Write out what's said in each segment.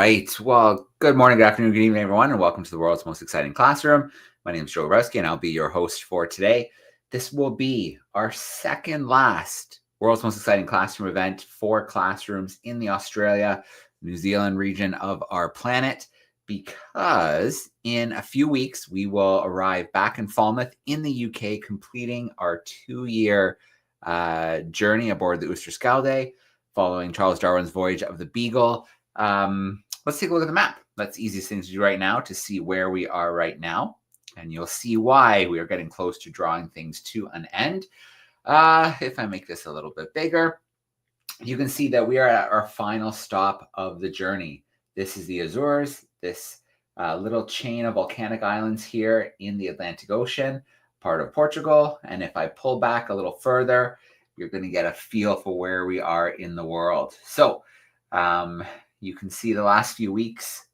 right. Well, good morning, good afternoon, good evening, everyone, and welcome to the world's most exciting classroom. My name is Joe Borowski, and I'll be your host for today. This will be our second last world's most exciting classroom event for classrooms in the Australia, New Zealand region of our planet, because in a few weeks, we will arrive back in Falmouth in the UK, completing our 2-year journey aboard the Oosterschelde, following Charles Darwin's Voyage of the Beagle. Let's take a look at the map. That's the easiest thing to do right now to see where we are right now. And you'll see why we are getting close to drawing things to an end. If I make this a little bit bigger, you can see that we are at our final stop of the journey. This is the Azores, this little chain of volcanic islands here in the Atlantic Ocean, part of Portugal. And if I pull back a little further, you're going to get a feel for where we are in the world. So you can see the last few weeks,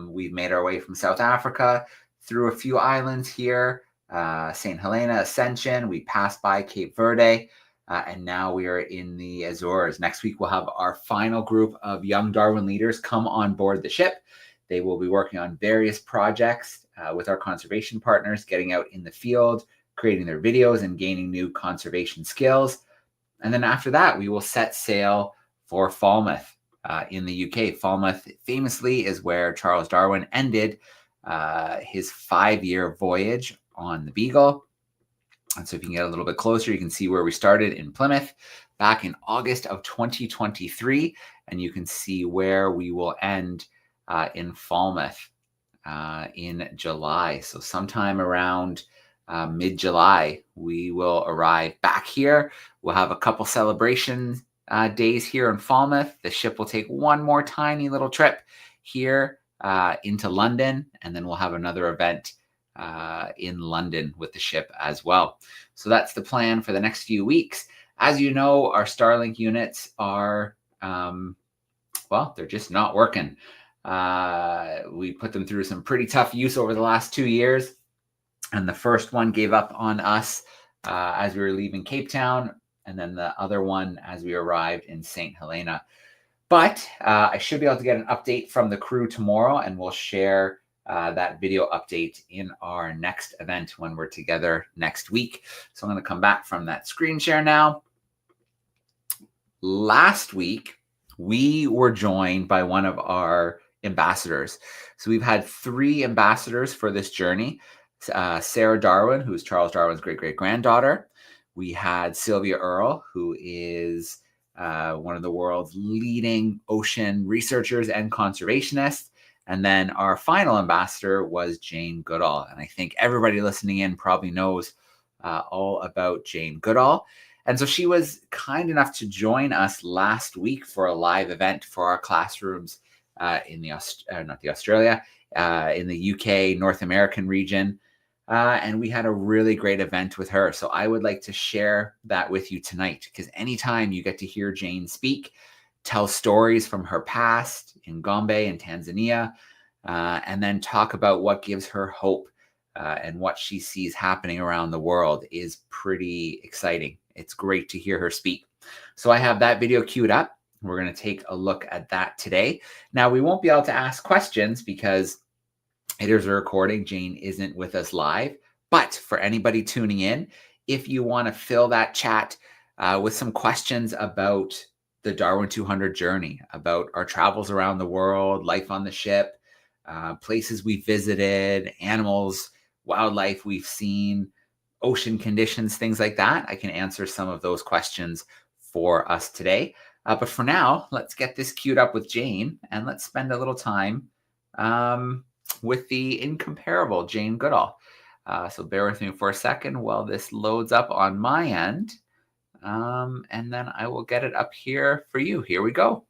we've made our way from South Africa through a few islands here, St. Helena, Ascension. We passed by Cape Verde, and now we are in the Azores. Next week, we'll have our final group of young Darwin leaders come on board the ship. They will be working on various projects with our conservation partners, getting out in the field, creating their videos, and gaining new conservation skills. And then after that, we will set sail for Falmouth. In the UK. Falmouth famously is where Charles Darwin ended his 5-year voyage on the Beagle. And so if you can get a little bit closer, you can see where we started in Plymouth back in August of 2023. And you can see where we will end in Falmouth in July. So sometime around mid-July, we will arrive back here. We'll have a couple celebrations days here in Falmouth. The ship will take one more tiny little trip here into London, and then we'll have another event in London with the ship as well. So that's the plan for the next few weeks. As you know, our Starlink units are, well, they're just not working. We put them through some pretty tough use over the last 2 years, and the first one gave up on us as we were leaving Cape Town, and then the other one as we arrived in St. Helena. But I should be able to get an update from the crew tomorrow, and we'll share that video update in our next event when we're together next week. So I'm going to come back from that screen share now. Last week, we were joined by one of our ambassadors. So we've had 3 ambassadors for this journey. Sarah Darwin, who's Charles Darwin's great-great-granddaughter. We had Sylvia Earle, who is one of the world's leading ocean researchers and conservationists. And then our final ambassador was Jane Goodall. And I think everybody listening in probably knows all about Jane Goodall. And so she was kind enough to join us last week for a live event for our classrooms in the in the UK, North American region. And we had a really great event with her. So I would like to share that with you tonight, because anytime you get to hear Jane speak, tell stories from her past in Gombe and Tanzania, and then talk about what gives her hope and what she sees happening around the world is pretty exciting. It's great to hear her speak. So I have that video queued up. We're going to take a look at that today. Now, we won't be able to ask questions because it is a recording. Jane isn't with us live. But for anybody tuning in, if you want to fill that chat with some questions about the DARWIN200 journey, about our travels around the world, life on the ship, places we visited, animals, wildlife we've seen, ocean conditions, things like that, I can answer some of those questions for us today. But for now, let's get this queued up with Jane, and let's spend a little time with the incomparable Jane Goodall. So bear with me for a second while this loads up on my end. And then I will get it up here for you. Here we go.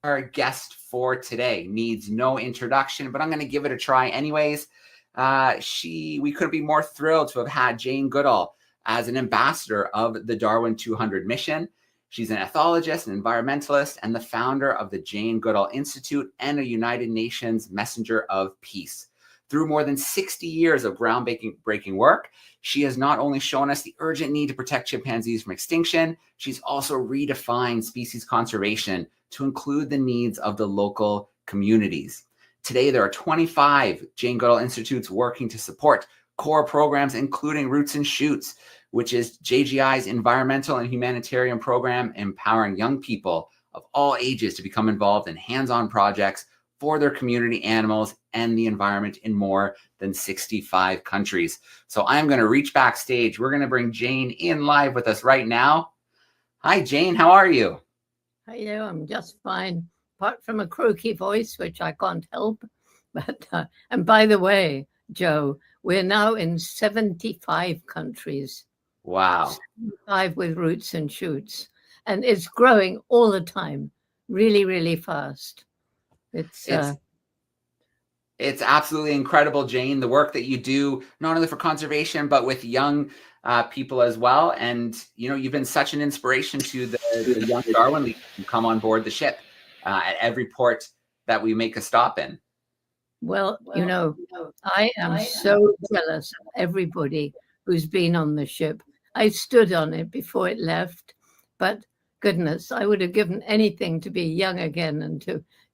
Our guest for today needs no introduction, but I'm going to give it a try anyways. We couldn't be more thrilled to have had Jane Goodall as an ambassador of the DARWIN200 mission. She's an ethologist, an environmentalist, and the founder of the Jane Goodall Institute and a United Nations Messenger of Peace. Through more than 60 years of groundbreaking work, she has not only shown us the urgent need to protect chimpanzees from extinction, she's also redefined species conservation to include the needs of the local communities. Today, there are 25 Jane Goodall Institutes working to support core programs, including Roots and Shoots, which is JGI's environmental and humanitarian program, empowering young people of all ages to become involved in hands-on projects for their community animals and the environment in more than 65 countries. So I'm going to reach backstage. We're going to bring Jane in live with us right now. Hi, Jane. How are you? Hello, I'm just fine, apart from a croaky voice, which I can't help. But and by the way, Joe, we're now in 75 countries. Wow. 75 with Roots and Shoots. And it's growing all the time, really, really fast. It's absolutely incredible, Jane, the work that you do, not only for conservation, but with young people as well. And, you know, you've been such an inspiration to the young Darwin leaders who come on board the ship at every port that we make a stop in. Well, you know, I am so jealous of everybody who's been on the ship. I stood on it before it left, but goodness, I would have given anything to be young again and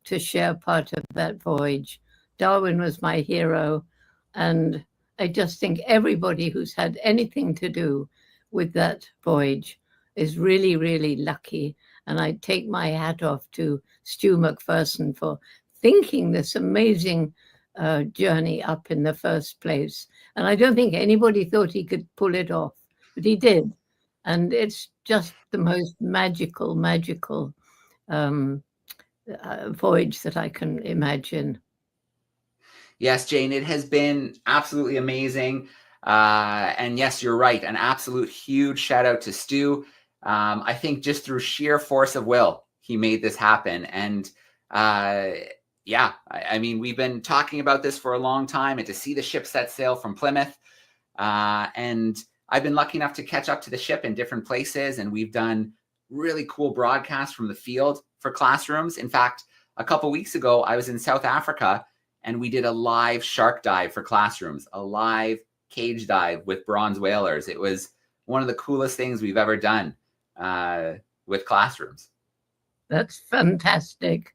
to share part of that voyage. Darwin was my hero, and I just think everybody who's had anything to do with that voyage is really, really lucky. And I take my hat off to Stu McPherson for thinking this amazing journey up in the first place. And I don't think anybody thought he could pull it off, but he did. And it's just the most magical voyage that I can imagine. Yes, Jane, it has been absolutely amazing. And yes, you're right. An absolute huge shout out to Stu. I think just through sheer force of will, he made this happen. And yeah, I mean, we've been talking about this for a long time, and to see the ship set sail from Plymouth. And I've been lucky enough to catch up to the ship in different places, and we've done really cool broadcasts from the field for classrooms. In fact, a couple weeks ago, I was in South Africa, and we did a live shark dive for classrooms, a live cage dive with bronze whalers. It was one of the coolest things we've ever done with classrooms. That's fantastic.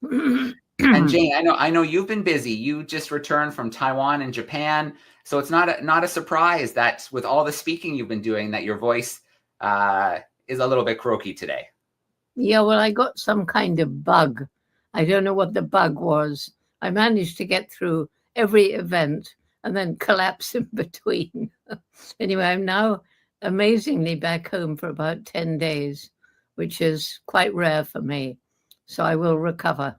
And Jane, I know you've been busy. You just returned from Taiwan and Japan, so it's not a surprise that with all the speaking you've been doing, that your voice is a little bit croaky today. Yeah, well, I got some kind of bug. I don't know what the bug was. I managed to get through every event and then collapse in between. Anyway, I'm now amazingly back home for about 10 days, which is quite rare for me. So I will recover.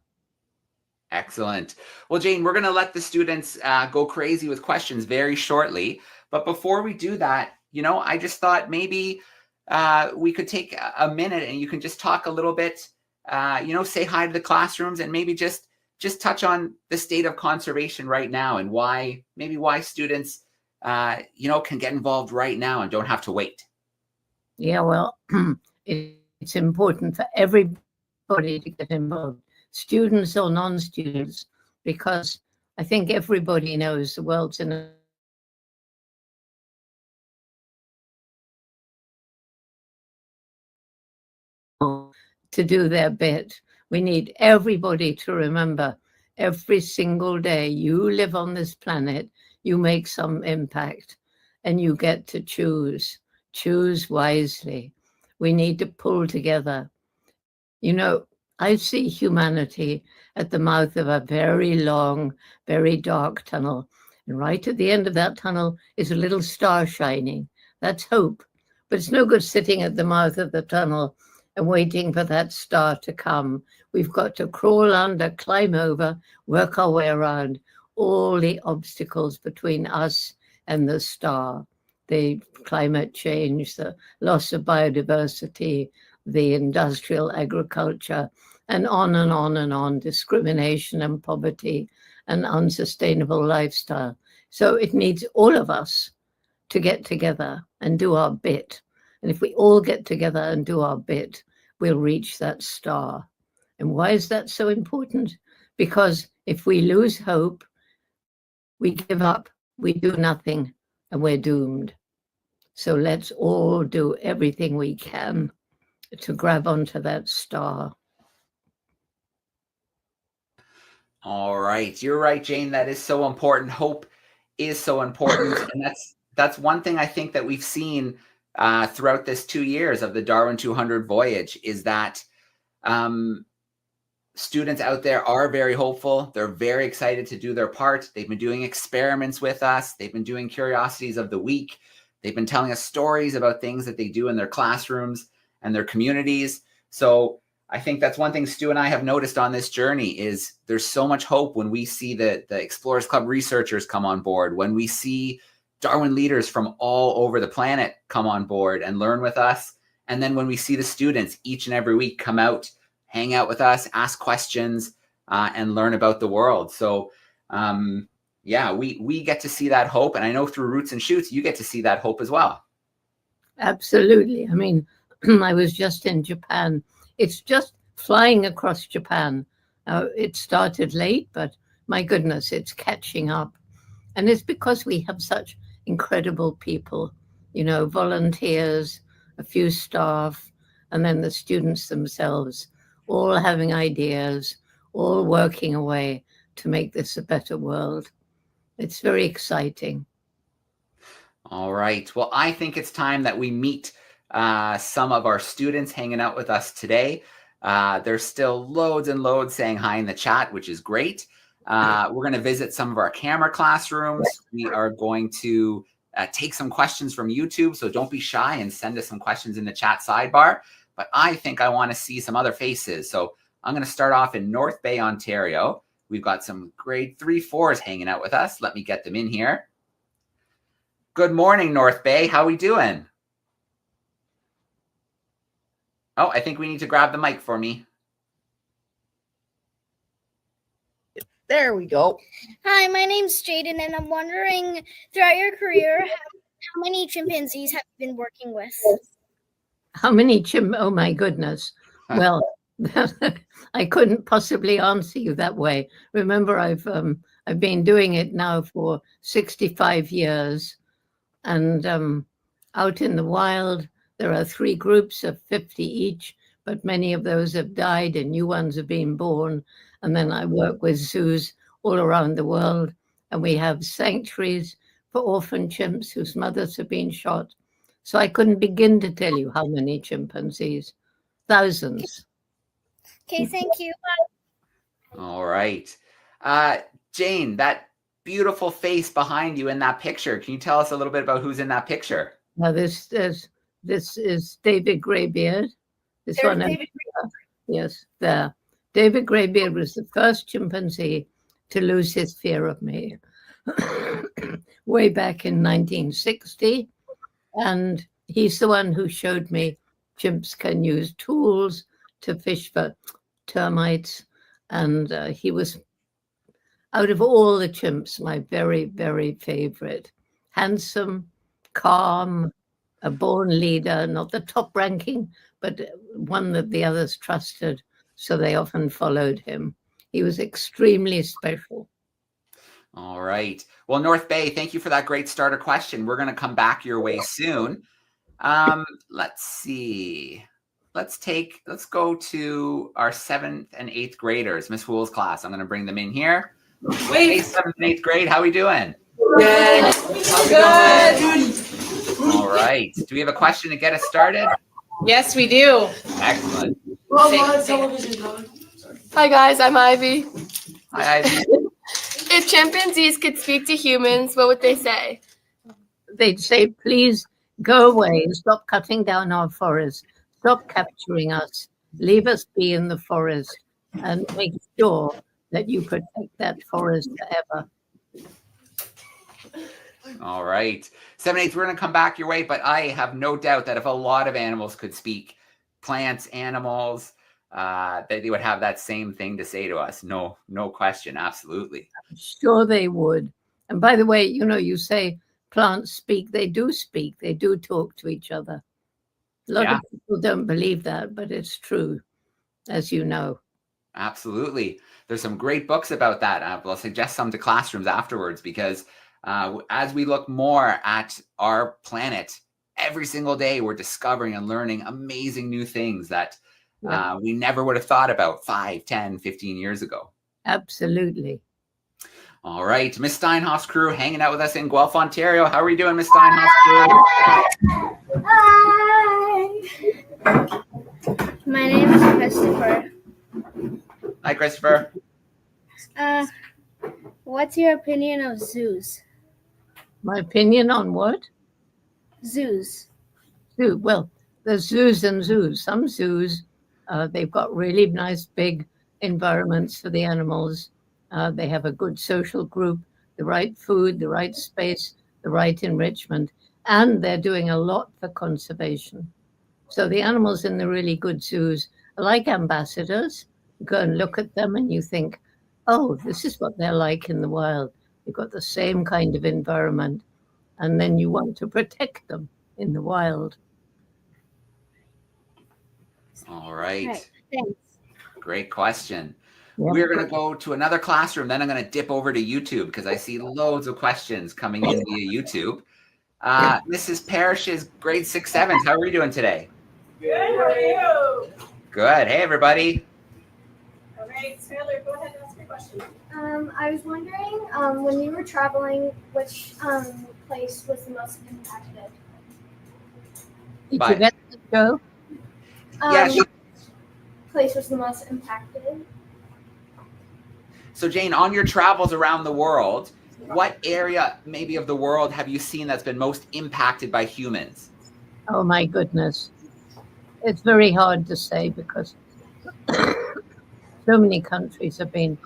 Excellent. Well, Jane, we're going to let the students go crazy with questions very shortly. But before we do that, you know, I just thought maybe we could take a minute and you can just talk a little bit, you know, say hi to the classrooms and maybe just touch on the state of conservation right now and why students, you know, can get involved right now and don't have to wait. Yeah, well, it's important for everybody to get involved, students or non-students, because I think everybody knows the world's in a to do their bit. We need everybody to remember every single day you live on this planet, you make some impact and you get to choose wisely. We need to pull together. You know, I see humanity at the mouth of a very long, very dark tunnel. And right at the end of that tunnel is a little star shining. That's hope. But it's no good sitting at the mouth of the tunnel and waiting for that star to come. We've got to crawl under, climb over, work our way around all the obstacles between us and the star. The climate change, the loss of biodiversity, the industrial agriculture, and on and on and on, discrimination and poverty and unsustainable lifestyle. So it needs all of us to get together and do our bit. And if we all get together and do our bit, we'll reach that star. And why is that so important? Because if we lose hope, we give up, we do nothing, and we're doomed. So let's all do everything we can to grab onto that star. All right. You're right, Jane. That is so important. Hope is so important. And that's one thing I think that we've seen throughout this 2 years of the Darwin 200 voyage is that students out there are very hopeful. They're very excited to do their part. They've been doing experiments with us. They've been doing curiosities of the week. They've been telling us stories about things that they do in their classrooms and their communities. So I think that's one thing Stu and I have noticed on this journey is there's so much hope when we see the Explorers Club researchers come on board, when we see Darwin leaders from all over the planet come on board and learn with us. And then when we see the students each and every week come out, hang out with us, ask questions, and learn about the world. So yeah, we get to see that hope. And I know through Roots and Shoots, you get to see that hope as well. Absolutely. I mean, I was just in Japan. It's just flying across Japan. It started late, but my goodness, it's catching up. And it's because we have such incredible people, you know, volunteers, a few staff, and then the students themselves, all having ideas, all working away to make this a better world. It's very exciting. All right. Well, I think it's time that we meet some of our students hanging out with us today. There's still loads and loads saying hi in the chat, which is great. We're going to visit some of our camera classrooms. We are going to take some questions from YouTube, so don't be shy and send us some questions in the chat sidebar. But I think I want to see some other faces. So I'm going to start off in North Bay, Ontario. We've got some grade 3-4s hanging out with us. Let me get them in here. Good morning, North Bay. How are we doing? Oh, I think we need to grab the mic for me. There we go. Hi, my name's Jaden, and I'm wondering, throughout your career, how many chimpanzees have you been working with? How many oh my goodness. Well, I couldn't possibly answer you that way. Remember, I've been doing it now for 65 years. And out in the wild, there are 3 groups of 50 each, but many of those have died and new ones have been born. And then I work with zoos all around the world, and we have sanctuaries for orphan chimps whose mothers have been shot. So I couldn't begin to tell you how many chimpanzees. Thousands. Okay, thank you. All right. Jane, that beautiful face behind you in that picture. Can you tell us a little bit about who's in that picture? Now this is David Greybeard. This There's one, David yes, there. David Greybeard was the first chimpanzee to lose his fear of me way back in 1960. And he's the one who showed me chimps can use tools to fish for termites. And he was, out of all the chimps, my very, very favorite. Handsome, calm, a born leader, not the top ranking, but one that the others trusted. So they often followed him. He was extremely special. All right. Well, North Bay, thank you for that great starter question. We're going to come back your way soon. Let's see. Let's go to our 7th and 8th graders, Miss Wool's class. I'm going to bring them in here. Hey, 7th and 8th grade, how are we doing? Good. Good. All right. Do we have a question to get us started? Yes, we do. Excellent. Hi guys, I'm Ivy. Hi, Ivy. If chimpanzees could speak to humans, what would they say? They'd say, please go away, stop cutting down our forest, stop capturing us, leave us be in the forest, and make sure that you protect that forest forever. All right. 7, 8, we're going to come back your way, but I have no doubt that if a lot of animals could speak, plants, animals, that they would have that same thing to say to us. No question. Absolutely. I'm sure they would. And by the way, you know, you say plants speak. They do speak. They do talk to each other. A lot of people don't believe that, but it's true, as you know. Absolutely. There's some great books about that. I'll suggest some to classrooms afterwards because as we look more at our planet, every single day we're discovering and learning amazing new things that Yeah. we never would have thought about 5, 10, 15 years ago. Absolutely. All right, Miss Steinhoff's crew hanging out with us in Guelph, Ontario. How are you doing, Miss Steinhoff's crew? Hi. My name is Christopher. Hi, Christopher. What's your opinion of zoos? My opinion on what? Zoos. Zoo. Well, there's zoos and zoos. Some zoos, they've got really nice big environments for the animals. They have a good social group, the right food, the right space, the right enrichment, and they're doing a lot for conservation. So the animals in the really good zoos are like ambassadors. You go and look at them and you think, oh, this is what they're like in the wild. They've got the same kind of environment. And then you want to protect them in the wild. All right. Thanks. Great question. Yeah. We're going to go to another classroom. Then I'm going to dip over to YouTube because I see loads of questions coming in via YouTube. Mrs. Parrish's grade 6, 7s. How are you doing today? Good, how are you? Good. Hey, everybody. All right, Taylor, go ahead and ask your question. I was wondering, when you were traveling, which place was the most impacted? Did Bye. you get the show? Yeah, Which place was the most impacted? So, Jane, on your travels around the world, what area maybe of the world have you seen that's been most impacted by humans? Oh, my goodness. It's very hard to say because so many countries have been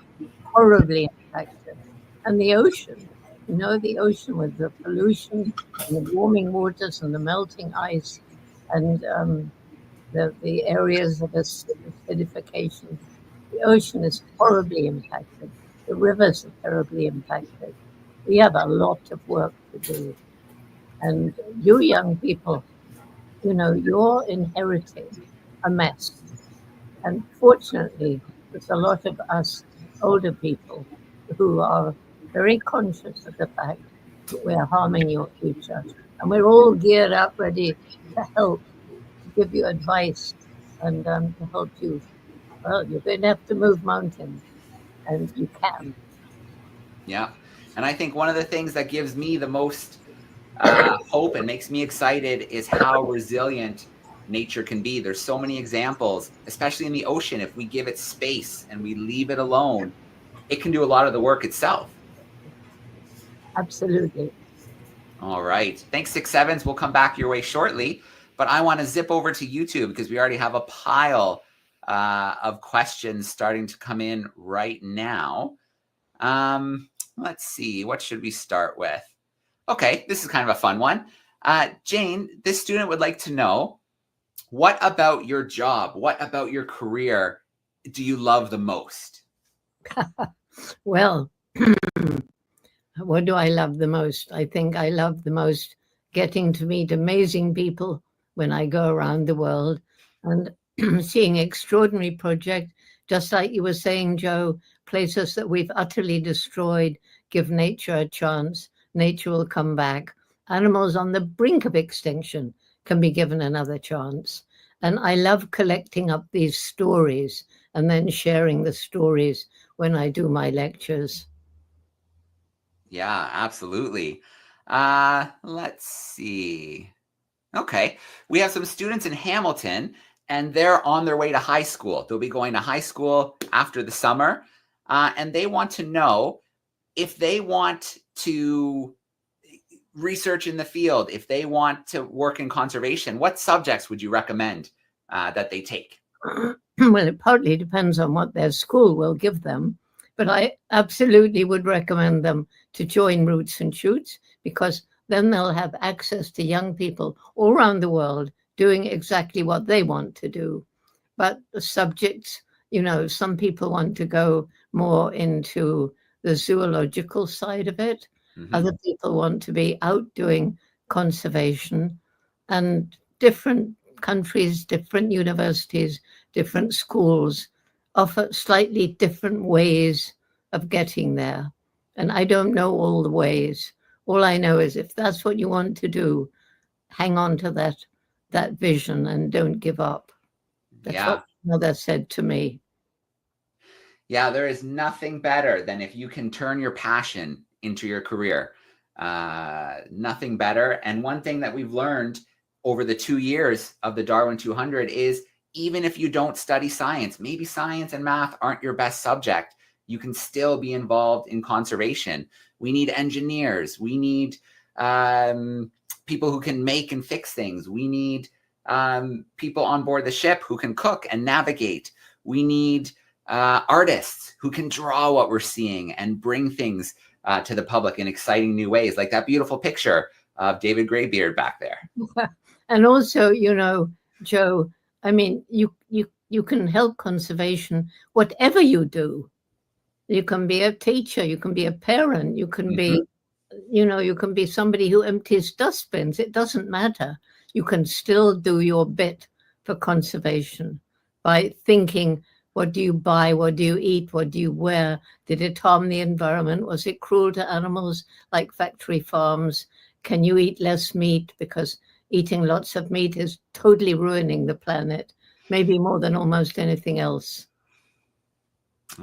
horribly impacted. And the ocean, the ocean with the pollution and the warming waters and the melting ice and the areas of acidification. The ocean is horribly impacted. The rivers are terribly impacted. We have a lot of work to do. And you young people, you're inheriting a mess. And fortunately, there's a lot of us older people who are very conscious of the fact that we're harming your future. And we're all geared up, ready to help, to give you advice and to help you. Well, you're going to have to move mountains, and you can. Yeah. And I think one of the things that gives me the most hope and makes me excited is how resilient nature can be. There's so many examples, especially in the ocean. If we give it space and we leave it alone, it can do a lot of the work itself. Absolutely. All right. Thanks, 6, 7s. We'll come back your way shortly. But I want to zip over to YouTube because we already have a pile of questions starting to come in right now. Let's see. What should we start with? Okay, this is kind of a fun one. Jane, this student would like to know, what about your job? What about your career do you love the most? Well, what do I love the most? I think I love the most getting to meet amazing people when I go around the world and seeing extraordinary projects, just like you were saying, Joe, places that we've utterly destroyed. Give nature a chance. Nature will come back. Animals on the brink of extinction can be given another chance. And I love collecting up these stories and then sharing the stories when I do my lectures. Yeah, absolutely. Let's see. Okay. We have some students in Hamilton, and they're on their way to high school. They'll be going to high school after the summer, and they want to know if they want to research in the field, if they want to work in conservation, what subjects would you recommend that they take? Well, it partly depends on what their school will give them, but I absolutely would recommend them to join Roots and Shoots, because then they'll have access to young people all around the world doing exactly what they want to do. But the subjects, some people want to go more into the zoological side of it. Mm-hmm. Other people want to be out doing conservation, and different countries, different universities, different schools offer slightly different ways of getting there. And I don't know all the ways. All I know is if that's what you want to do, hang on to that vision and don't give up. That's what mother said to me. Yeah, there is nothing better than if you can turn your passion into your career. Nothing better. And one thing that we've learned over the 2 years of the Darwin 200 is even if you don't study science, maybe science and math aren't your best subject, you can still be involved in conservation. We need engineers. We need people who can make and fix things. We need people on board the ship who can cook and navigate. We need artists who can draw what we're seeing and bring things to the public in exciting new ways, like that beautiful picture of David Greybeard back there. And also, you know, Joe, I mean, you can help conservation, whatever you do. You can be a teacher, you can be a parent, you can be, you know, you can be somebody who empties dustbins. It doesn't matter. You can still do your bit for conservation by thinking, what do you buy? What do you eat? What do you wear? Did it harm the environment? Was it cruel to animals like factory farms? Can you eat less meat? Because eating lots of meat is totally ruining the planet, maybe more than almost anything else.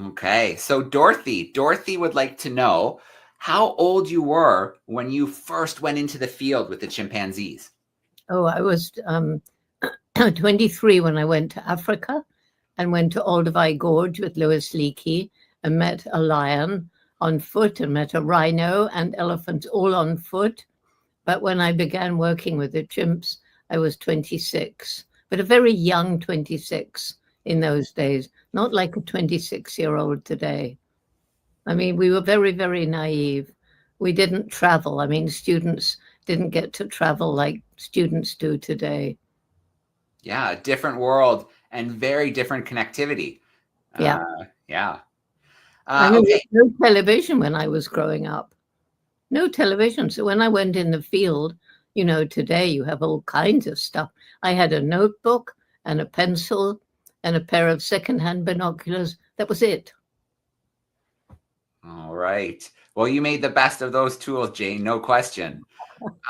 Okay, so Dorothy would like to know how old you were when you first went into the field with the chimpanzees. Oh, I was 23 when I went to Africa and went to Olduvai Gorge with Louis Leakey and met a lion on foot and met a rhino and elephants all on foot. But when I began working with the chimps, I was 26, but a very young 26 in those days, not like a 26-year-old today. I mean, we were very, very naive. We didn't travel. I mean, students didn't get to travel like students do today. Yeah, a different world and very different connectivity. Yeah. Okay. There was no television when I was growing up. No television. So when I went in the field, you know, today you have all kinds of stuff. I had a notebook and a pencil and a pair of secondhand binoculars. That was it. All right. Well, you made the best of those tools, Jane, no question.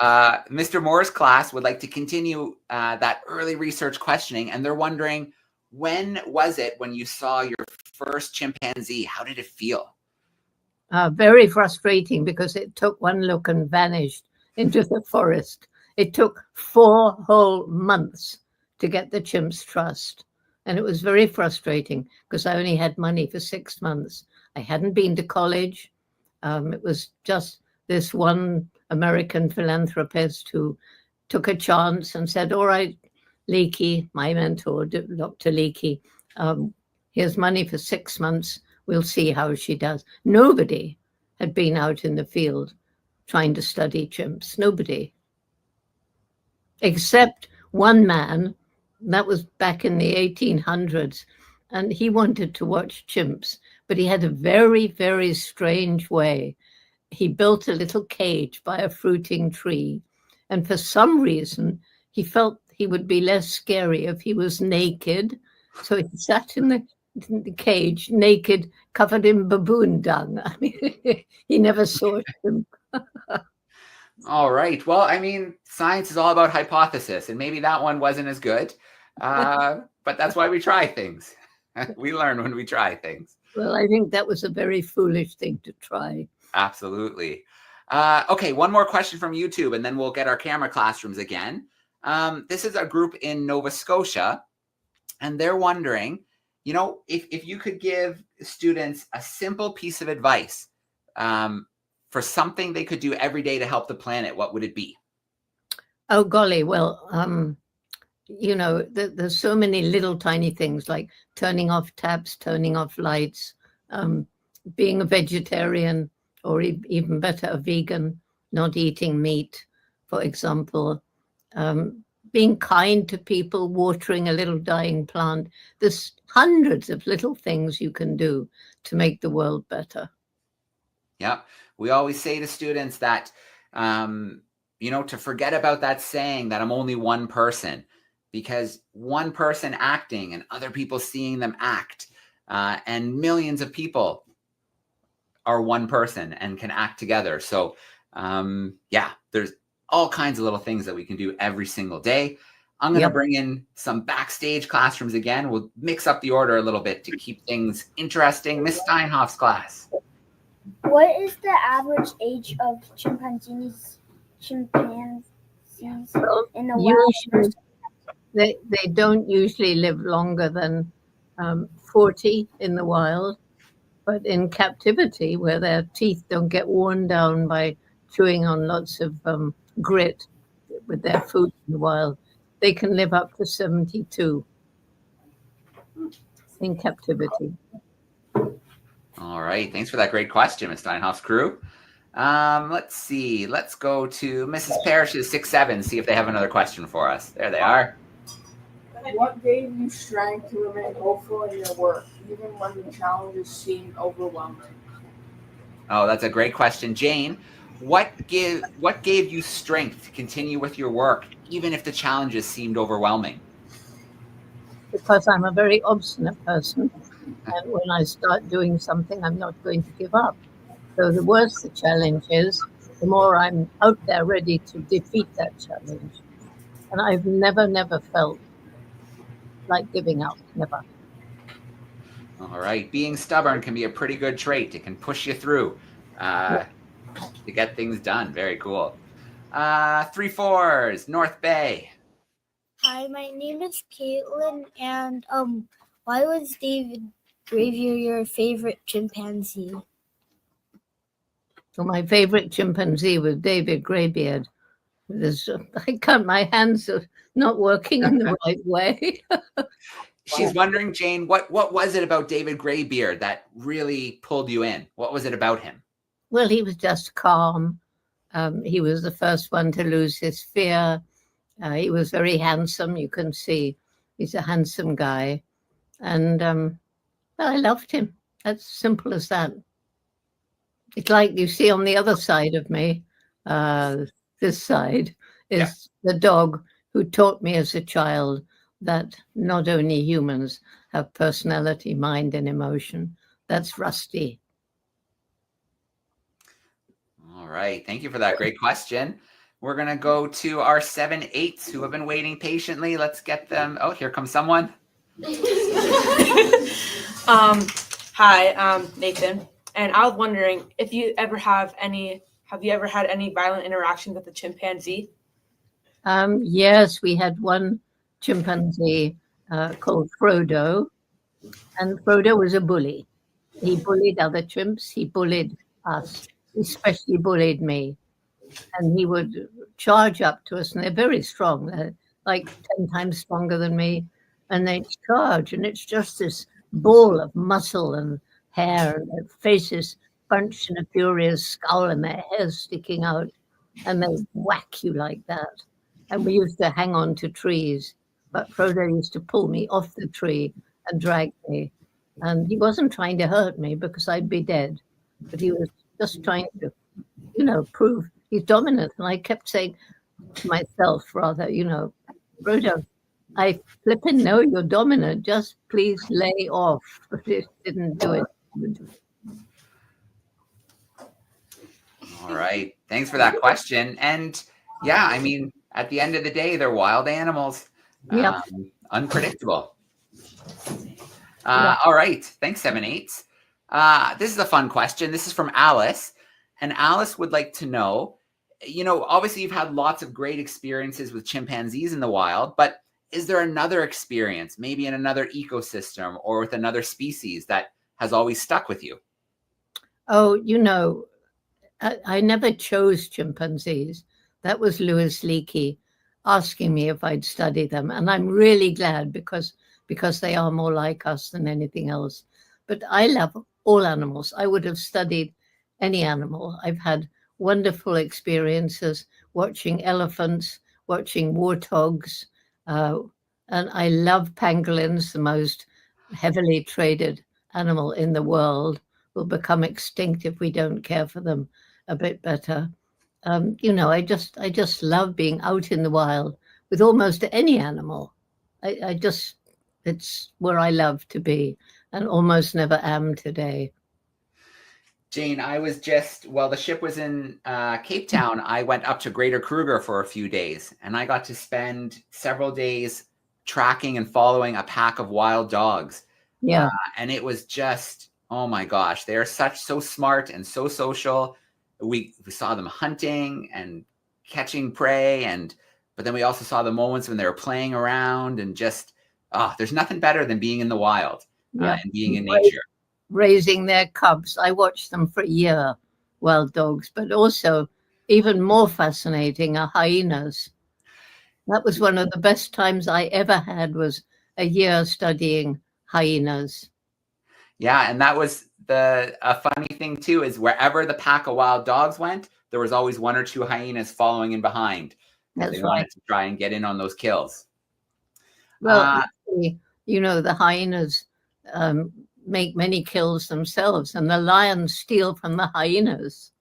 Mr. Moore's class would like to continue that early research questioning, and they're wondering, when was it when you saw your first chimpanzee? How did it feel? Very frustrating because it took one look and vanished into the forest. It took 4 whole months to get the chimps' trust. And it was very frustrating because I only had money for 6 months. I hadn't been to college. It was just this one American philanthropist who took a chance and said, all right, Leakey, my mentor, Dr. Leakey, here's money for 6 months. We'll see how she does. Nobody had been out in the field trying to study chimps. Nobody. Except one man, that was back in the 1800s, and he wanted to watch chimps, but he had a very, very strange way. He built a little cage by a fruiting tree, and for some reason, he felt he would be less scary if he was naked. So he sat in the cage, naked, covered in baboon dung. I mean, he never saw him. All right. Well, I mean, science is all about hypothesis, and maybe that one wasn't as good, but that's why we try things. We learn when we try things. Well, I think that was a very foolish thing to try. Absolutely. Okay, one more question from YouTube, and then we'll get our camera classrooms again. This is a group in Nova Scotia, and they're wondering, you know, if you could give students a simple piece of advice for something they could do every day to help the planet, what would it be? Oh, golly. Well, you know, there's so many little tiny things like turning off taps, turning off lights, being a vegetarian, or even better, a vegan, not eating meat, for example, being kind to people, watering a little dying plant. There's hundreds of little things you can do to make the world better. Yeah, we always say to students that, you know, to forget about that saying that I'm only one person, because one person acting and other people seeing them act, and millions of people are one person and can act together. So yeah, there's all kinds of little things that we can do every single day. I'm going to Yep. bring in some backstage classrooms again. We'll mix up the order a little bit to keep things interesting. Miss Steinhoff's class. What is the average age of chimpanzees Well, in the wild? usually, they don't usually live longer than 40 in the wild, but in captivity, where their teeth don't get worn down by chewing on lots of grit with their food in the wild, they can live up to 72 in captivity. All right. Thanks for that great question, Miss Steinhoff's crew. Let's see. Let's go to Mrs. Parrish's 6-7, see if they have another question for us. There they are. What gave you strength to remain hopeful in your work, even when the challenges seemed overwhelming? Oh, that's a great question. Jane, what gave you strength to continue with your work, even if the challenges seemed overwhelming? Because I'm a very obstinate person, and when I start doing something, I'm not going to give up. So the worse the challenge is, the more I'm out there ready to defeat that challenge. And I've never felt like giving up, never. All right. Being stubborn can be a pretty good trait. It can push you through to get things done. Very cool. 3-4s, North Bay. Hi, my name is Caitlin, and why was David Gravier your favorite chimpanzee? So my favorite chimpanzee was David Greybeard. My hands are not working in the right way. She's wondering, Jane, what was it about David Greybeard that really pulled you in? What was it about him? Well, he was just calm. He was the first one to lose his fear. He was very handsome. You can see he's a handsome guy. And I loved him. As simple as that. It's like you see on the other side of me, this side, is the dog who taught me as a child that not only humans have personality, mind, and emotion. That's Rusty. All right. Thank you for that great question. We're going to go to our 7-8s who have been waiting patiently. Let's get them. Oh, here comes someone. Hi, I'm Nathan. And I was wondering if have you ever had any violent interactions with a chimpanzee? Yes, we had one chimpanzee called Frodo, and Frodo was a bully. He bullied other chimps. He bullied us. He especially bullied me. And he would charge up to us, and they're very strong. They're like 10 times stronger than me. And they charge, and it's just this ball of muscle and hair, and their faces bunched in a furious skull, and their hair's sticking out, and they whack you like that. And we used to hang on to trees, but Frodo used to pull me off the tree and drag me. And he wasn't trying to hurt me because I'd be dead, but he was just trying to, prove he's dominant. And I kept saying to myself, rather, Frodo, I flippin' know you're dominant. Just please lay off. But it didn't do it. All right. Thanks for that question. And yeah, I mean, at the end of the day, they're wild animals. Unpredictable. All right. Thanks, 7-8s. This is a fun question. This is from Alice. And Alice would like to know, obviously you've had lots of great experiences with chimpanzees in the wild, but is there another experience, maybe in another ecosystem or with another species that has always stuck with you? Oh, I never chose chimpanzees. That was Louis Leakey asking me if I'd study them. And I'm really glad because they are more like us than anything else. But I love all animals. I would have studied any animal. I've had wonderful experiences watching elephants, watching warthogs, and I love pangolins, the most heavily traded animal in the world. Will become extinct if we don't care for them a bit better. I just love being out in the wild with almost any animal. It's where I love to be and almost never am today. Jane, I was just, while the ship was in Cape Town, I went up to Greater Kruger for a few days, and I got to spend several days tracking and following a pack of wild dogs. Yeah. And it was just, oh my gosh, they're so smart and so social. We saw them hunting and catching prey, but then we also saw the moments when they were playing around, and just, there's nothing better than being in the wild and being in nature. Raising their cubs. I watched them for a year, wild dogs, but also even more fascinating are hyenas. That was one of the best times I ever had, was a year studying hyenas. Yeah, and that was a funny thing too, is wherever the pack of wild dogs went, there was always one or two hyenas following in behind. That's they right. wanted to try and get in on those kills. Well, you know, the hyenas make many kills themselves, and the lions steal from the hyenas.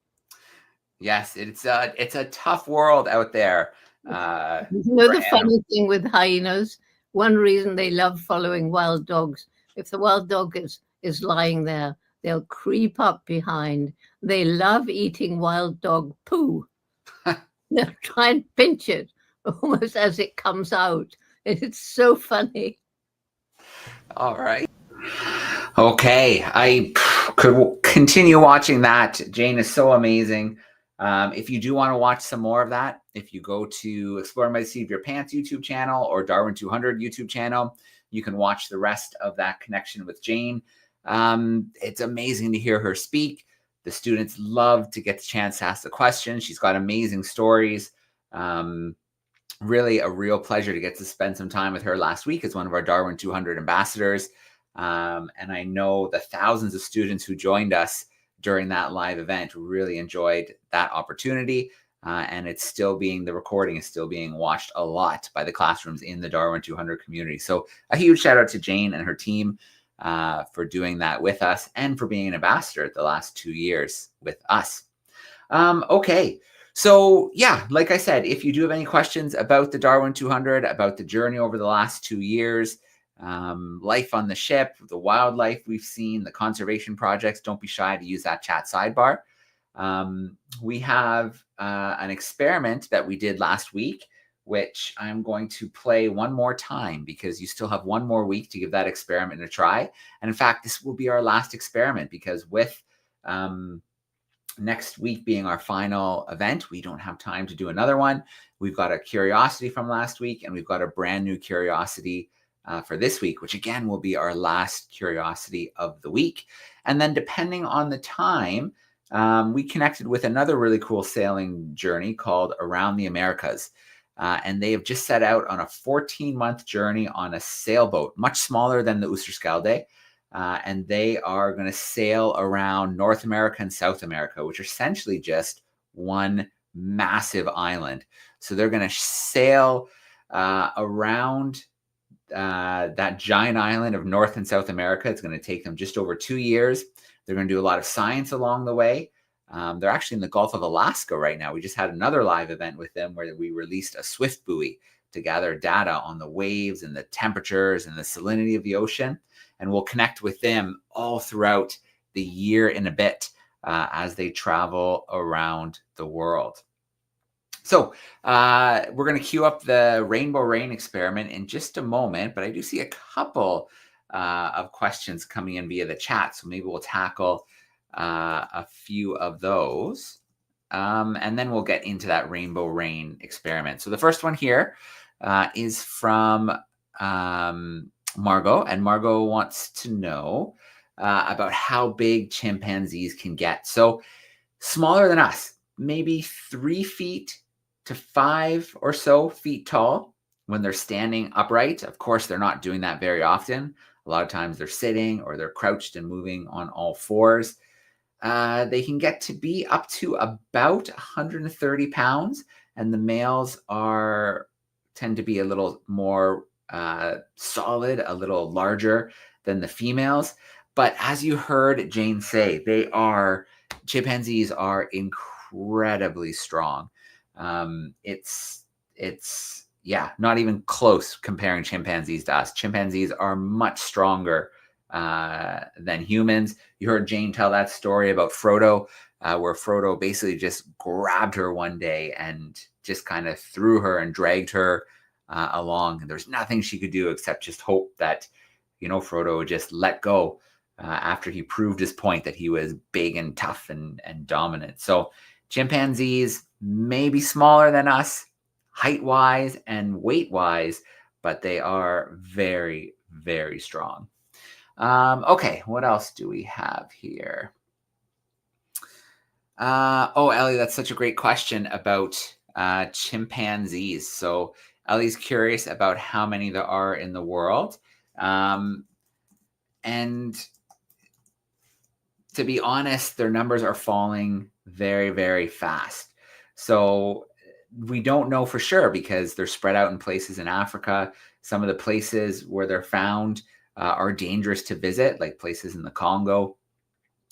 Yes, it's a tough world out there. You know, the funny thing with hyenas, one reason they love following wild dogs, if the wild dog is lying there, they'll creep up behind. They love eating wild dog poo. They'll try and pinch it almost as it comes out. It's so funny. All right. Okay, I could continue watching that. Jane is so amazing. If you do want to watch some more of that, if you go to Exploring by the Seat of Your Pants YouTube channel or DARWIN200 YouTube channel, you can watch the rest of that connection with Jane. It's amazing to hear her speak. The students love to get the chance to ask the questions. She's got amazing stories. Really a real pleasure to get to spend some time with her last week as one of our DARWIN200 ambassadors. And I know the thousands of students who joined us during that live event really enjoyed that opportunity. And the recording is still being watched a lot by the classrooms in the DARWIN200 community. So a huge shout out to Jane and her team for doing that with us and for being an ambassador the last 2 years with us. Okay. So yeah, like I said, if you do have any questions about the DARWIN200, about the journey over the last 2 years, life on the ship, the wildlife we've seen, the conservation projects, don't be shy to use that chat sidebar. We have an experiment that we did last week, which I'm going to play one more time because you still have one more week to give that experiment a try. And in fact, this will be our last experiment because with next week being our final event, we don't have time to do another one. We've got a curiosity from last week, and we've got a brand new curiosity for this week, which again will be our last curiosity of the week. And then depending on the time, we connected with another really cool sailing journey called Around the Americas. And they have just set out on a 14-month journey on a sailboat, much smaller than the Oosterschelde. And they are going to sail around North America and South America, which are essentially just one massive island. So they're going to sail around that giant island of North and South America. It's going to take them just over 2 years. They're going to do a lot of science along the way. They're actually in the Gulf of Alaska right now. We just had another live event with them where we released a swift buoy to gather data on the waves and the temperatures and the salinity of the ocean. And we'll connect with them all throughout the year and a bit as they travel around the world. So we're going to queue up the Rainbow Rain experiment in just a moment, but I do see a couple of questions coming in via the chat. So maybe we'll tackle a few of those. And then we'll get into that Rainbow Rain experiment. So the first one here is from Margot, and Margot wants to know about how big chimpanzees can get. So smaller than us, maybe 3 feet to 5 or so feet tall when they're standing upright. Of course, they're not doing that very often. A lot of times they're sitting or they're crouched and moving on all fours. They can get to be up to about 130 pounds, and the males tend to be a little more solid, a little larger than the females. But as you heard Jane say, chimpanzees are incredibly strong. It's not even close comparing chimpanzees to us. Chimpanzees are much stronger than humans. You heard Jane tell that story about Frodo, where Frodo basically just grabbed her one day and just kind of threw her and dragged her along. And there's nothing she could do except just hope that, Frodo would just let go after he proved his point that he was big and tough and dominant. So chimpanzees may be smaller than us, height-wise and weight-wise, but they are very, very strong. Okay, what else do we have here? Ellie, that's such a great question about chimpanzees. So Ellie's curious about how many there are in the world. And to be honest, their numbers are falling very, very fast. So we don't know for sure because they're spread out in places in Africa. Some of the places where they're found are dangerous to visit, like places in the Congo.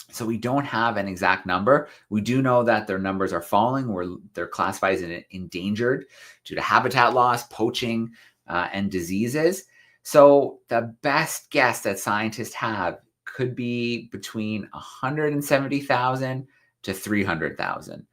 So we don't have an exact number. We do know that their numbers are falling, where they're classified as endangered due to habitat loss, poaching, and diseases. So the best guess that scientists have could be between 170,000 to 300,000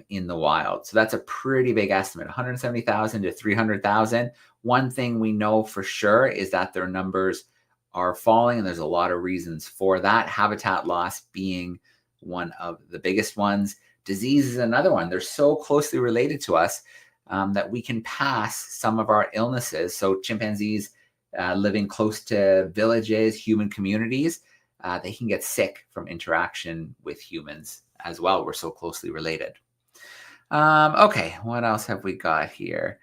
in the wild. So that's a pretty big estimate, 170,000 to 300,000. One thing we know for sure is that their numbers are falling, and there's a lot of reasons for that. Habitat loss being one of the biggest ones. Disease is another one. They're so closely related to us that we can pass some of our illnesses. So chimpanzees living close to villages, human communities, they can get sick from interaction with humans as well. We're so closely related. Okay, what else have we got here?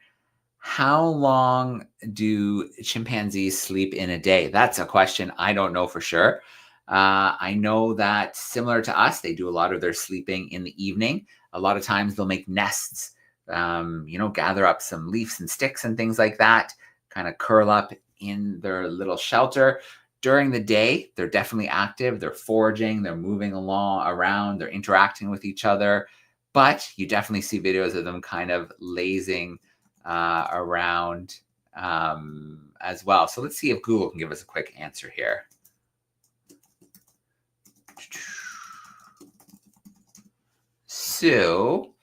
How long do chimpanzees sleep in a day? That's a question I don't know for sure. I know that similar to us, they do a lot of their sleeping in the evening. A lot of times they'll make nests, gather up some leaves and sticks and things like that, kind of curl up in their little shelter. During the day, they're definitely active. They're foraging, they're moving around, they're interacting with each other. But you definitely see videos of them kind of lazing around as well. So let's see if Google can give us a quick answer here. So,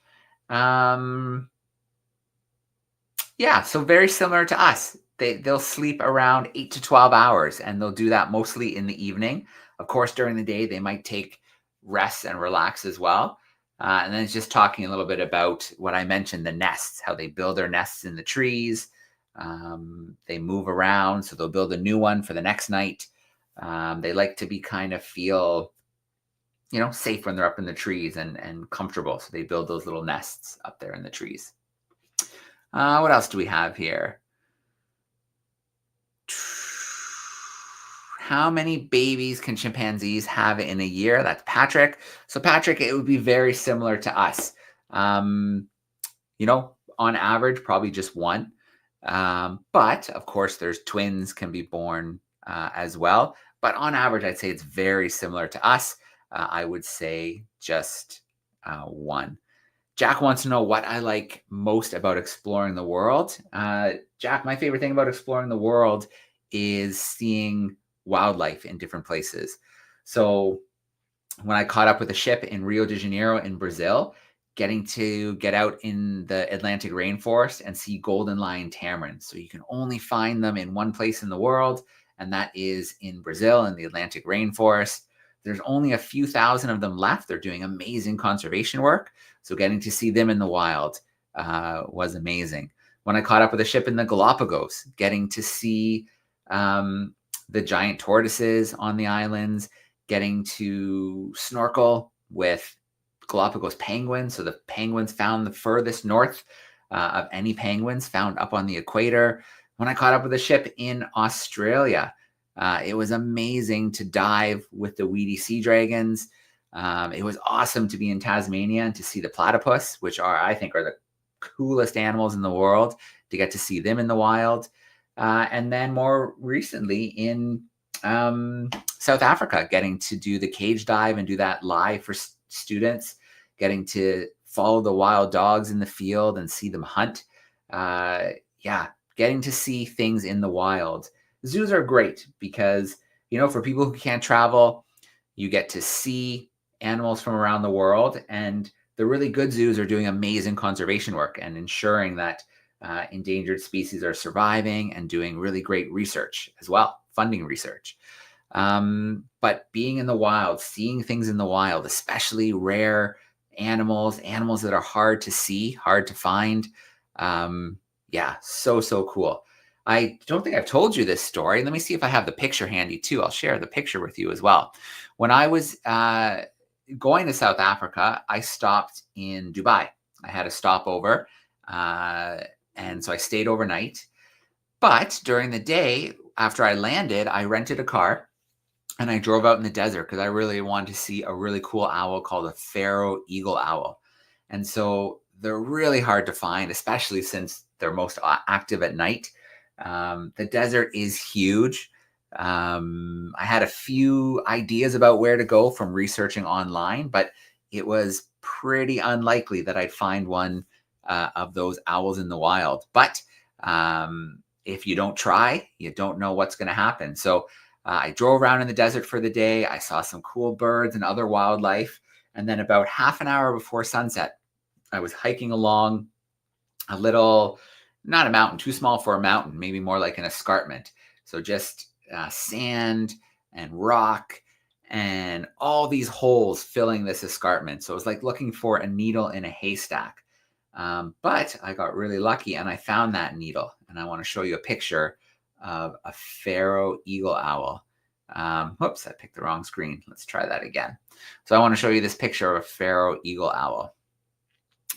so very similar to us. They'll sleep around 8 to 12 hours, and they'll do that mostly in the evening. Of course, during the day, they might take rest and relax as well. And then it's just talking a little bit about what I mentioned, the nests, how they build their nests in the trees. They move around, so they'll build a new one for the next night. They like to be kind of feel, safe when they're up in the trees and comfortable. So they build those little nests up there in the trees. What else do we have here? How many babies can chimpanzees have in a year? That's Patrick. So Patrick, it would be very similar to us. On average, probably just one. But of course, there's twins can be born as well. But on average, I'd say it's very similar to us. I would say just one. Jack wants to know what I like most about exploring the world. Jack, my favorite thing about exploring the world is seeing wildlife in different places. So when I caught up with a ship in Rio de Janeiro in Brazil, getting to get out in the Atlantic rainforest and see golden lion tamarins. So you can only find them in one place in the world, and that is in Brazil in the Atlantic rainforest. There's only a few thousand of them left. They're doing amazing conservation work. So getting to see them in the wild was amazing. When I caught up with a ship in the Galapagos, getting to see the giant tortoises on the islands, getting to snorkel with Galapagos penguins. So the penguins found the furthest north of any penguins found up on the equator. When I caught up with a ship in Australia, it was amazing to dive with the weedy sea dragons. It was awesome to be in Tasmania and to see the platypus, which I think are the coolest animals in the world, to get to see them in the wild. And then more recently in South Africa, getting to do the cage dive and do that live for students, getting to follow the wild dogs in the field and see them hunt. Getting to see things in the wild. Zoos are great because for people who can't travel, you get to see animals from around the world, and the really good zoos are doing amazing conservation work and ensuring that endangered species are surviving and doing really great research as well, funding research. But being in the wild, seeing things in the wild, especially rare animals that are hard to see, hard to find. So cool. I don't think I've told you this story. Let me see if I have the picture handy too. I'll share the picture with you as well. When I was going to South Africa, I stopped in Dubai. I had a stopover, and so I stayed overnight. But during the day, after I landed, I rented a car and I drove out in the desert because I really wanted to see a really cool owl called a pharaoh eagle owl. And so they're really hard to find, especially since they're most active at night. The desert is huge. I had a few ideas about where to go from researching online, but it was pretty unlikely that I'd find one of those owls in the wild. But if you don't try, you don't know what's going to happen. So I drove around in the desert for the day. I saw some cool birds and other wildlife. And then about half an hour before sunset, I was hiking along a little, not a mountain, too small for a mountain, maybe more like an escarpment. So just sand and rock and all these holes filling this escarpment. So it was like looking for a needle in a haystack. But I got really lucky and I found that needle. And I want to show you a picture of a pharaoh eagle owl. Whoops, I picked the wrong screen. Let's try that again. So I want to show you this picture of a pharaoh eagle owl.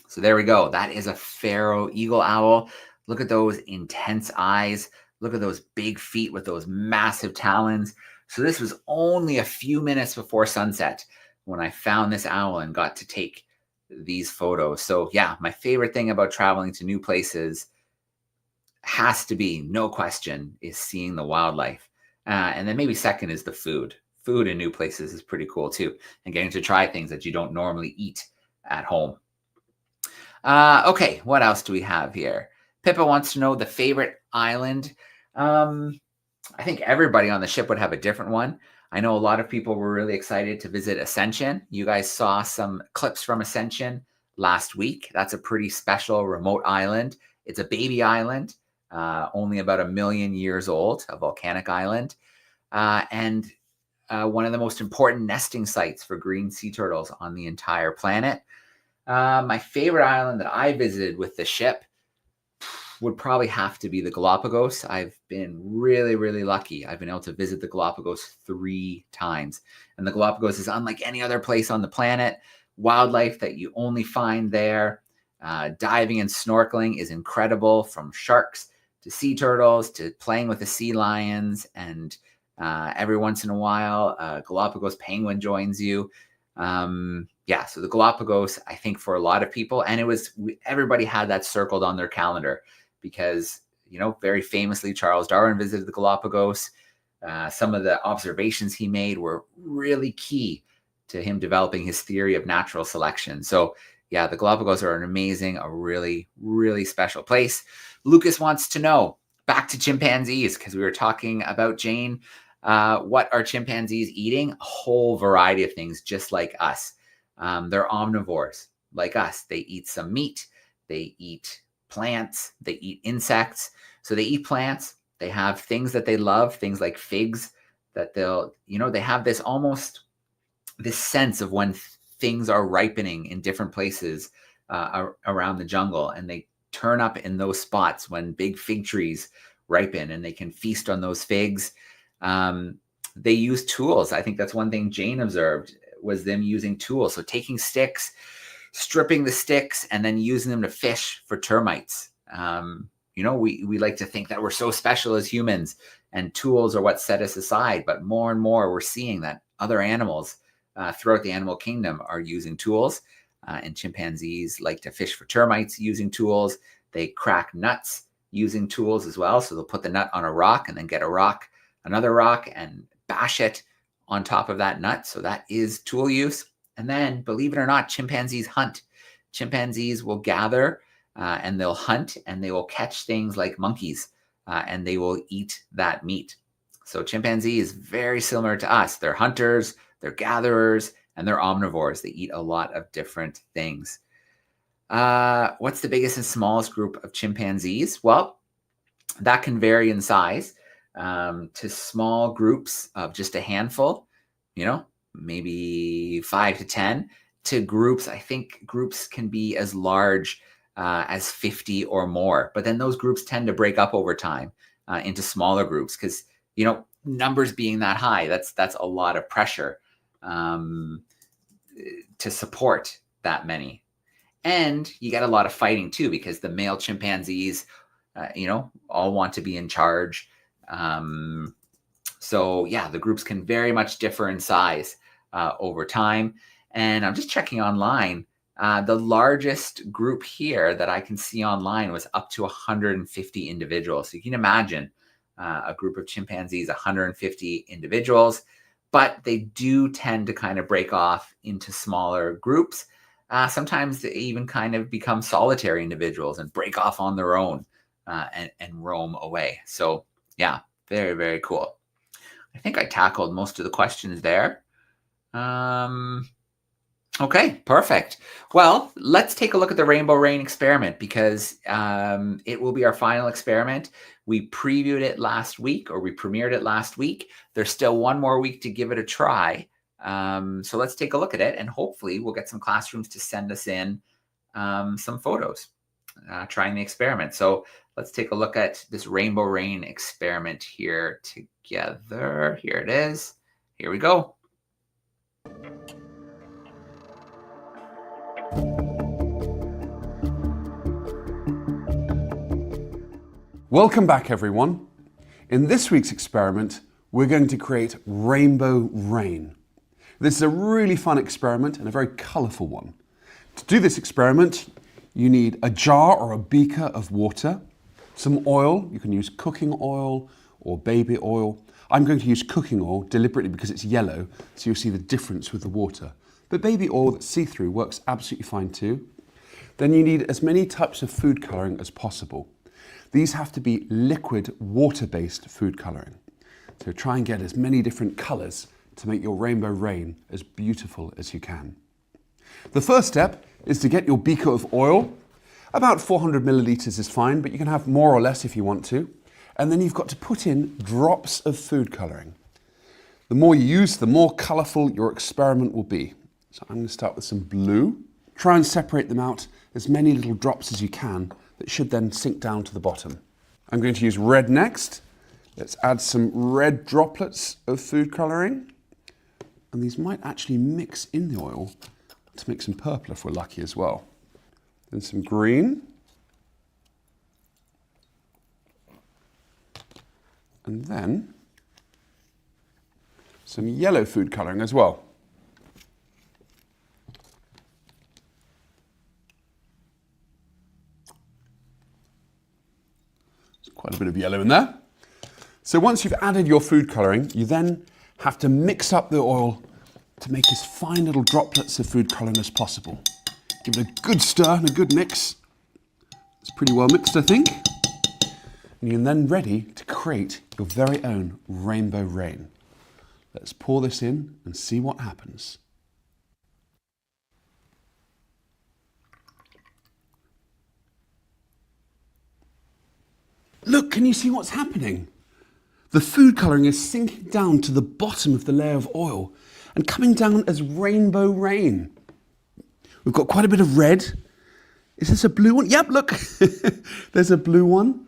So there we go. That is a pharaoh eagle owl. Look at those intense eyes. Look at those big feet with those massive talons. So this was only a few minutes before sunset when I found this owl and got to take these photos. So yeah, my favorite thing about traveling to new places has to be, no question, is seeing the wildlife. And then maybe second is the food. Food in new places is pretty cool too. And getting to try things that you don't normally eat at home. Okay, what else do we have here? Pippa wants to know the favorite island. I think everybody on the ship would have a different one. I know a lot of people were really excited to visit Ascension. You guys saw some clips from Ascension last week. That's a pretty special remote island. It's a baby island, only about 1 million years old, a volcanic island, and one of the most important nesting sites for green sea turtles on the entire planet. My favorite island that I visited with the ship would probably have to be the Galapagos. I've been really, really lucky. I've been able to visit the Galapagos 3 times. And the Galapagos is unlike any other place on the planet. Wildlife that you only find there. Diving and snorkeling is incredible, from sharks to sea turtles to playing with the sea lions. And every once in a while, a Galapagos penguin joins you. So the Galapagos, I think for a lot of people, and everybody had that circled on their calendar because, very famously, Charles Darwin visited the Galapagos. Some of the observations he made were really key to him developing his theory of natural selection. So yeah, the Galapagos are a really, really special place. Lucas wants to know, back to chimpanzees, because we were talking about Jane. What are chimpanzees eating? A whole variety of things, just like us. They're omnivores, like us. They eat some meat. They eat plants. They eat insects. So they eat plants. They have things that they love, things like figs that they have this sense of when things are ripening in different places around the jungle. And they turn up in those spots when big fig trees ripen and they can feast on those figs. They use tools. I think that's one thing Jane observed, was them using tools. So taking sticks, stripping the sticks, and then using them to fish for termites. We like to think that we're so special as humans and tools are what set us aside. But more and more, we're seeing that other animals throughout the animal kingdom are using tools. And chimpanzees like to fish for termites using tools. They crack nuts using tools as well. So they'll put the nut on a rock and then get another rock, and bash it on top of that nut. So that is tool use. And then, believe it or not, chimpanzees hunt. Chimpanzees will gather and they'll hunt, and they will catch things like monkeys and they will eat that meat. So chimpanzee is very similar to us. They're hunters, they're gatherers, and they're omnivores. They eat a lot of different things. What's the biggest and smallest group of chimpanzees? Well, that can vary in size to small groups of just a handful, maybe 5 to 10, to groups. I think groups can be as large as 50 or more. But then those groups tend to break up over time into smaller groups because, numbers being that high, that's a lot of pressure to support that many. And you get a lot of fighting too, because the male chimpanzees, all want to be in charge. So yeah, the groups can very much differ in size over time. And I'm just checking online. The largest group here that I can see online was up to 150 individuals. So you can imagine a group of chimpanzees, 150 individuals, but they do tend to kind of break off into smaller groups. Sometimes they even kind of become solitary individuals and break off on their own and roam away. So yeah, very, very cool. I think I tackled most of the questions there. Okay, perfect. Well, let's take a look at the rainbow rain experiment because it will be our final experiment. We previewed it last week, or we premiered it last week. There's still one more week to give it a try. So let's take a look at it, and hopefully we'll get some classrooms to send us in some photos trying the experiment. So let's take a look at this rainbow rain experiment here together. Here it is. Here we go. Welcome back, everyone. In this week's experiment, we're going to create rainbow rain. This is a really fun experiment and a very colourful one. To do this experiment, you need a jar or a beaker of water, some oil. You can use cooking oil or baby oil. I'm going to use cooking oil deliberately because it's yellow, so you'll see the difference with the water. But baby oil that's see-through works absolutely fine too. Then you need as many types of food colouring as possible. These have to be liquid, water-based food colouring. So try and get as many different colours to make your rainbow rain as beautiful as you can. The first step is to get your beaker of oil. About 400 millilitres is fine, but you can have more or less if you want to. And then you've got to put in drops of food colouring. The more you use, the more colourful your experiment will be. So I'm going to start with some blue. Try and separate them out as many little drops as you can that should then sink down to the bottom. I'm going to use red next. Let's add some red droplets of food colouring. And these might actually mix in the oil to make some purple if we're lucky as well. Then some green. And then some yellow food colouring as well. Quite a bit of yellow in there. So once you've added your food colouring, you then have to mix up the oil to make as fine little droplets of food colouring as possible. Give it a good stir and a good mix. It's pretty well mixed, I think. And you're then ready to create your very own rainbow rain. Let's pour this in and see what happens. Look, can you see what's happening? The food colouring is sinking down to the bottom of the layer of oil and coming down as rainbow rain. We've got quite a bit of red. Is this a blue one? Yep, look, there's a blue one.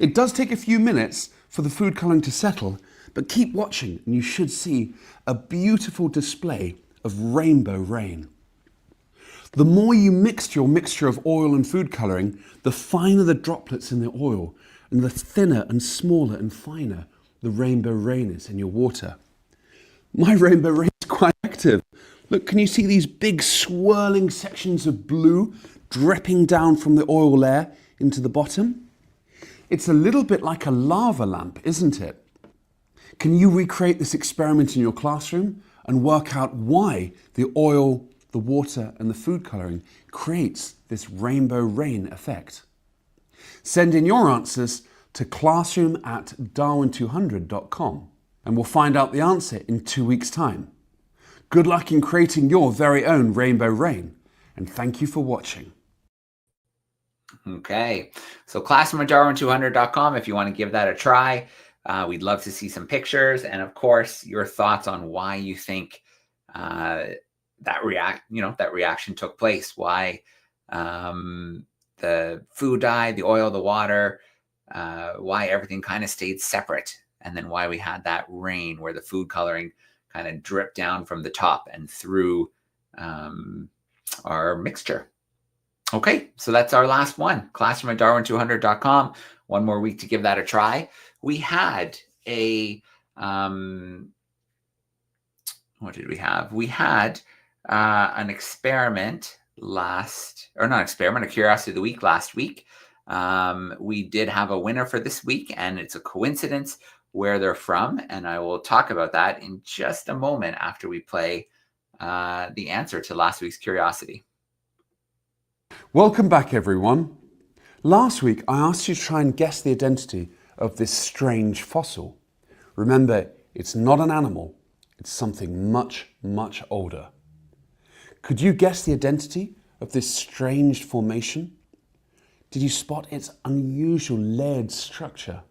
It does take a few minutes for the food colouring to settle, but keep watching and you should see a beautiful display of rainbow rain. The more you mix your mixture of oil and food colouring, the finer the droplets in the oil, and the thinner and smaller and finer the rainbow rain is in your water. My rainbow rain is quite active. Look, can you see these big swirling sections of blue dripping down from the oil layer into the bottom? It's a little bit like a lava lamp, isn't it? Can you recreate this experiment in your classroom and work out why the oil, the water and the food colouring creates this rainbow rain effect? Send in your answers to classroom@darwin200.com and we'll find out the answer in 2 weeks' time. Good luck in creating your very own rainbow rain, and thank you for watching. Okay, so classroom@darwin200.com if you want to give that a try. We'd love to see some pictures and, of course, your thoughts on why you think that reaction took place. Why the food dyed, the oil, the water, why everything kind of stayed separate, and then why we had that rain where the food coloring kind of dripped down from the top and through our mixture. Okay, so that's our last one, classroom@darwin200.com. One more week to give that a try. We had a, what did we have? We had an experiment a curiosity of the week last week. We did have a winner for this week, and it's a coincidence where they're from, and I will talk about that in just a moment after we play the answer to last week's curiosity. Welcome back, everyone. Last week, I asked you to try and guess the identity of this strange fossil. Remember, it's not an animal, it's something much, much older. Could you guess the identity of this strange formation? Did you spot its unusual layered structure?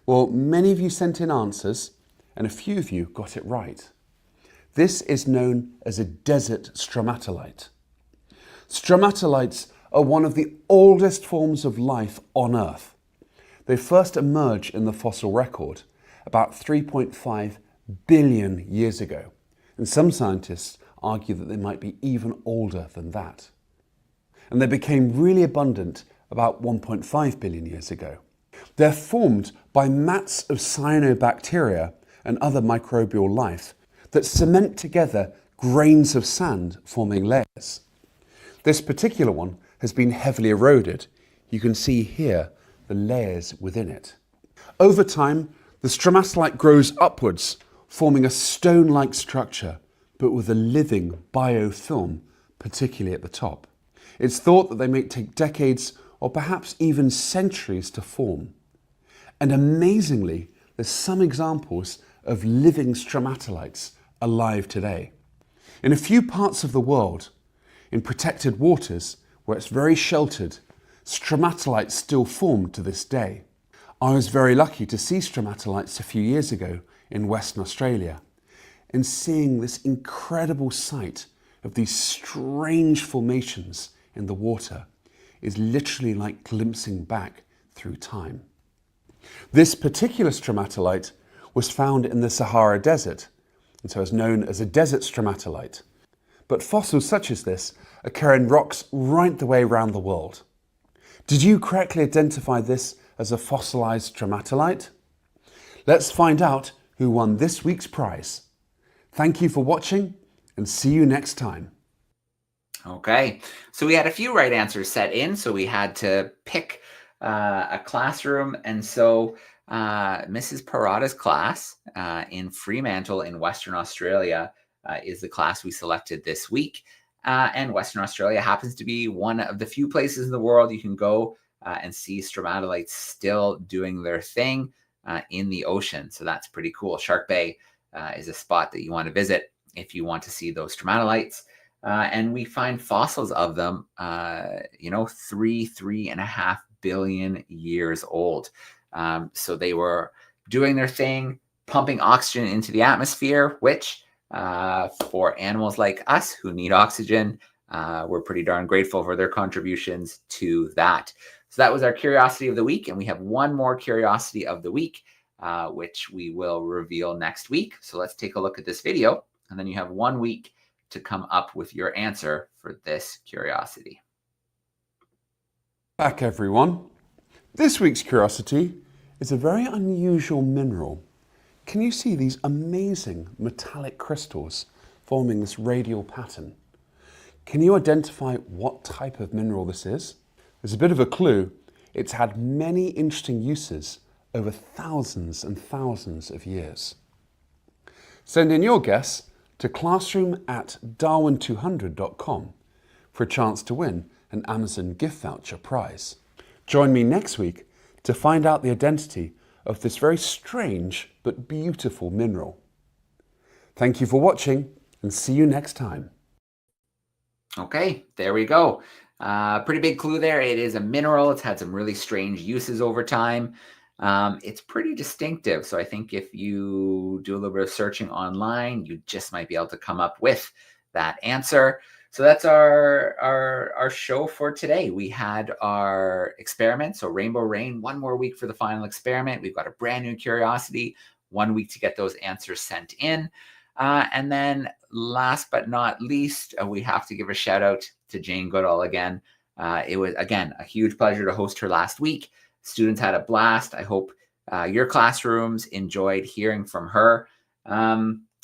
Well, many of you sent in answers, and a few of you got it right. This is known as a desert stromatolite. Stromatolites are one of the oldest forms of life on Earth. They first emerged in the fossil record about 3.5 billion years ago, and some scientists argue that they might be even older than that. And they became really abundant about 1.5 billion years ago. They're formed by mats of cyanobacteria and other microbial life that cement together grains of sand, forming layers. This particular one has been heavily eroded. You can see here the layers within it. Over time, the stromatolite grows upwards, forming a stone-like structure, but with a living biofilm, particularly at the top. It's thought that they may take decades or perhaps even centuries to form. And amazingly, there's some examples of living stromatolites alive today. In a few parts of the world, in protected waters where it's very sheltered, stromatolites still form to this day. I was very lucky to see stromatolites a few years ago in Western Australia, and seeing this incredible sight of these strange formations in the water is literally like glimpsing back through time. This particular stromatolite was found in the Sahara Desert, and so is known as a desert stromatolite. But fossils such as this occur in rocks right the way around the world. Did you correctly identify this as a fossilized stromatolite? Let's find out who won this week's prize. Thank you for watching, and see you next time. Okay, so we had a few right answers set in, so we had to pick a classroom, and so Mrs. Parada's class in Fremantle in Western Australia is the class we selected this week. And Western Australia happens to be one of the few places in the world you can go and see stromatolites still doing their thing in the ocean. So that's pretty cool. Shark Bay is a spot that you want to visit if you want to see those stromatolites. And we find fossils of them, 3.5 billion years old. So they were doing their thing, pumping oxygen into the atmosphere, which for animals like us who need oxygen, we're pretty darn grateful for their contributions to that. So that was our curiosity of the week, and we have one more curiosity of the week, which we will reveal next week. So let's take a look at this video, and then you have 1 week to come up with your answer for this curiosity. Back, everyone. This week's curiosity is a very unusual mineral. Can you see these amazing metallic crystals forming this radial pattern? Can you identify what type of mineral this is? There's a bit of a clue. It's had many interesting uses over thousands and thousands of years. Send in your guess to classroom@darwin200.com for a chance to win an Amazon gift voucher prize. Join me next week to find out the identity of this very strange but beautiful mineral. Thank you for watching and see you next time. Okay, there we go. Pretty big clue there. It is a mineral. It's had some really strange uses over time. It's pretty distinctive. So I think if you do a little bit of searching online, you just might be able to come up with that answer. So that's our show for today. We had our experiment, so Rainbow Rain, 1 more week for the final experiment. We've got a brand new curiosity, 1 week to get those answers sent in. And then last but not least, we have to give a shout out to Jane Goodall again. It was, again, a huge pleasure to host her last week. Students had a blast. I hope your classrooms enjoyed hearing from her.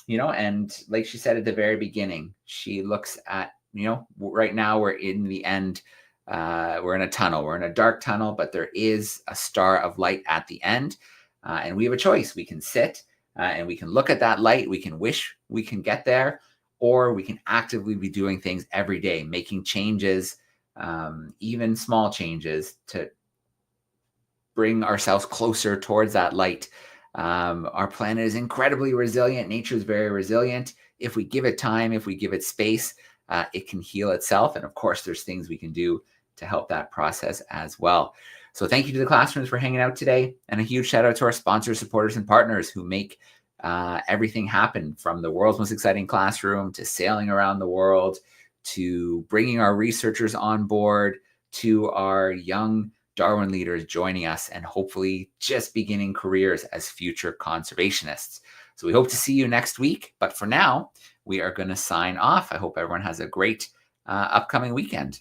You know, and like she said at the very beginning, she looks at, you know, right now we're in the end, we're in a tunnel, we're in a dark tunnel, but there is a star of light at the end. And we have a choice. We can sit and we can look at that light. We can wish we can get there, or we can actively be doing things every day, making changes, even small changes to bring ourselves closer towards that light. Our planet is incredibly resilient. Nature is very resilient. If we give it time, if we give it space, it can heal itself. And of course, there's things we can do to help that process as well. So thank you to the classrooms for hanging out today. And a huge shout out to our sponsors, supporters, and partners who make everything happen, from the world's most exciting classroom to sailing around the world, to bringing our researchers on board, to our young Darwin leaders joining us and hopefully just beginning careers as future conservationists. So we hope to see you next week. But for now, we are going to sign off. I hope everyone has a great upcoming weekend.